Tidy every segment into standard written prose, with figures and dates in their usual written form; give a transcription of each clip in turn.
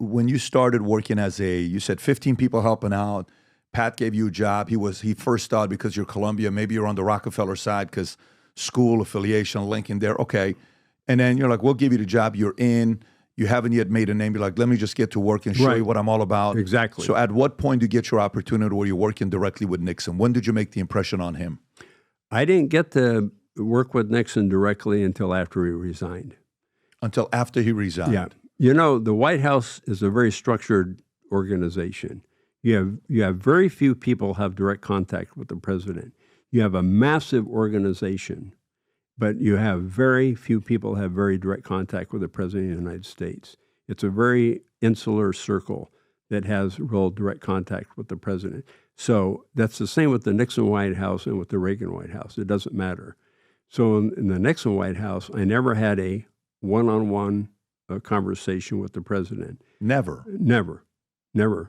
when you started working you said 15 people helping out, Pat gave you a job. He first thought because you're Columbia, maybe you're on the Rockefeller side because school affiliation link in there. Okay. And then you're like, we'll give you the job. You're in. You haven't yet made a name. You're like, let me just get to work and show you what I'm all about. Exactly. So at what point do you get your opportunity where you're working directly with Nixon? When did you make the impression on him? I didn't get to work with Nixon directly until after he resigned. Until after he resigned? Yeah. You know, the White House is a very structured organization. You have very few people have direct contact with the president. You have a massive organization, but you have very few people have very direct contact with the president of the United States. It's a very insular circle that has real direct contact with the president. So that's the same with the Nixon White House and with the Reagan White House. It doesn't matter. So in the Nixon White House, I never had a one-on-one conversation with the president. Never? Never.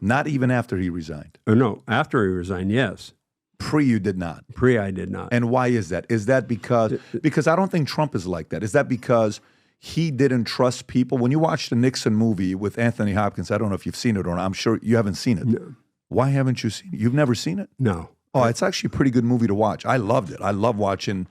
Not even after he resigned? No, after he resigned, yes. Pre, you did not? Pre, I did not. And why is that? Is that because I don't think Trump is like that. Is that because he didn't trust people? When you watch the Nixon movie with Anthony Hopkins, I don't know if you've seen it or not. I'm sure you haven't seen it. No. Why haven't you seen it? You've never seen it? No. Oh, it's actually a pretty good movie to watch. I loved it. I love watching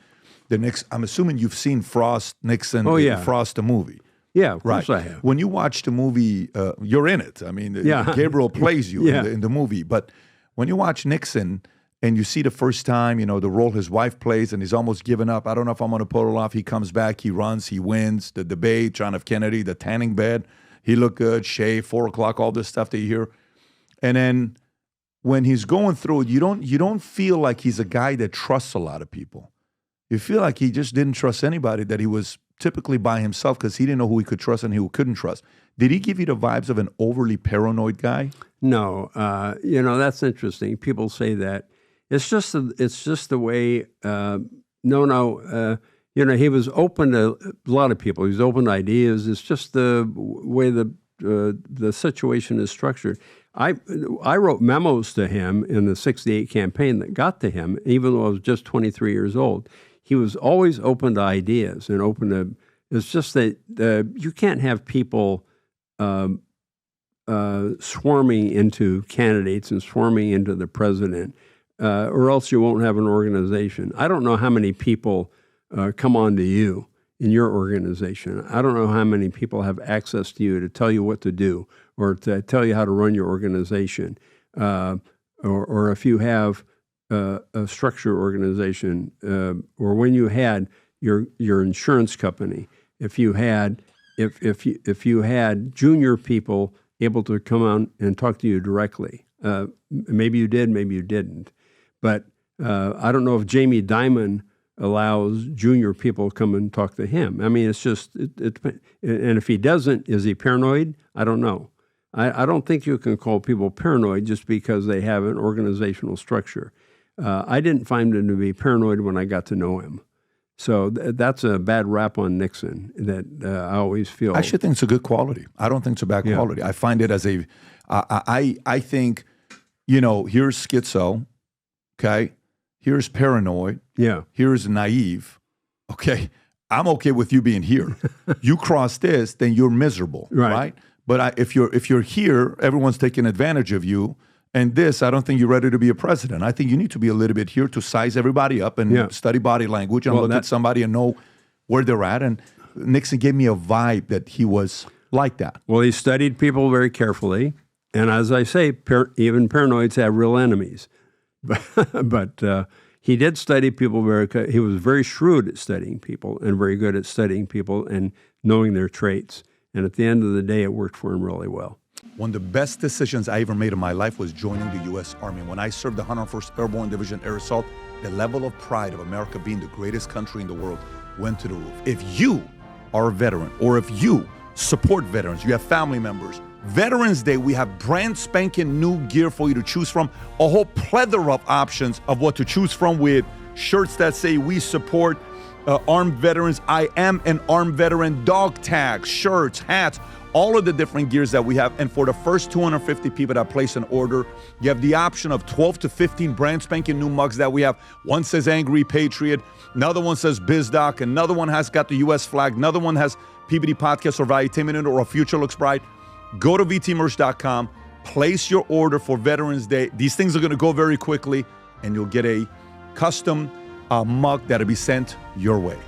the Nixon. I'm assuming you've seen Frost, Nixon, Frost, the movie. Yeah, of course I have. When you watch the movie, you're in it. I mean, Gabriel plays you in the movie. But when you watch Nixon and you see the first time, the role his wife plays and he's almost given up. I don't know if I'm going to pull it off. He comes back, he runs, he wins. The debate, John F. Kennedy, the tanning bed. He looked good, shave, 4 o'clock, all this stuff that you hear. And then when he's going through it, you don't feel like he's a guy that trusts a lot of people. You feel like he just didn't trust anybody, that he was typically by himself because he didn't know who he could trust and who he couldn't trust. Did he give you the vibes of an overly paranoid guy? No. That's interesting. People say that. It's just the way, he was open to a lot of people. He was open to ideas. It's just the way the situation is structured. I wrote memos to him in the 68 campaign that got to him, even though I was just 23 years old. He was always open to ideas and open to, it's just that you can't have people swarming into candidates and swarming into the president, or else you won't have an organization. I don't know how many people come on to you in your organization. I don't know how many people have access to you to tell you what to do or to tell you how to run your organization, or if you have a structure organization, or when you had your insurance company, if you had junior people able to come on and talk to you directly, maybe you did, maybe you didn't, but I don't know if Jamie Dimon allows junior people to come and talk to him. I mean, it's just and if he doesn't, is he paranoid? I don't know. I don't think you can call people paranoid just because they have an organizational structure. I didn't find him to be paranoid when I got to know him. So that's a bad rap on Nixon that I always feel. I actually think it's a good quality. I don't think it's a bad quality. I find it as I think, here's schizo, okay? Here's paranoid. Yeah. Here's naive. Okay. I'm okay with you being here. You cross this, then you're miserable, right? But if you're here, everyone's taking advantage of you. And this, I don't think you're ready to be a president. I think you need to be a little bit here to size everybody up and study body language and look at somebody and know where they're at. And Nixon gave me a vibe that he was like that. Well, he studied people very carefully. And as I say, even paranoids have real enemies. But he did study people he was very shrewd at studying people and very good at studying people and knowing their traits. And at the end of the day, it worked for him really well. One of the best decisions I ever made in my life was joining the U.S. Army. When I served the 101st Airborne Division Air Assault, the level of pride of America being the greatest country in the world went to the roof. If you are a veteran or if you support veterans, you have family members, Veterans Day, we have brand spanking new gear for you to choose from, a whole plethora of options of what to choose from with shirts that say we support armed veterans, I am an armed veteran, dog tags, shirts, hats, all of the different gears that we have. And for the first 250 people that place an order, you have the option of 12 to 15 brand spanking new mugs that we have. One says Angry Patriot, another one says BizDoc, another one has got the U.S. flag, another one has PBD Podcast or Valuetainment or A Future Looks Bright. Go to vtmerch.com, place your order for Veterans Day. These things are going to go very quickly, and you'll get a custom mug that'll be sent your way.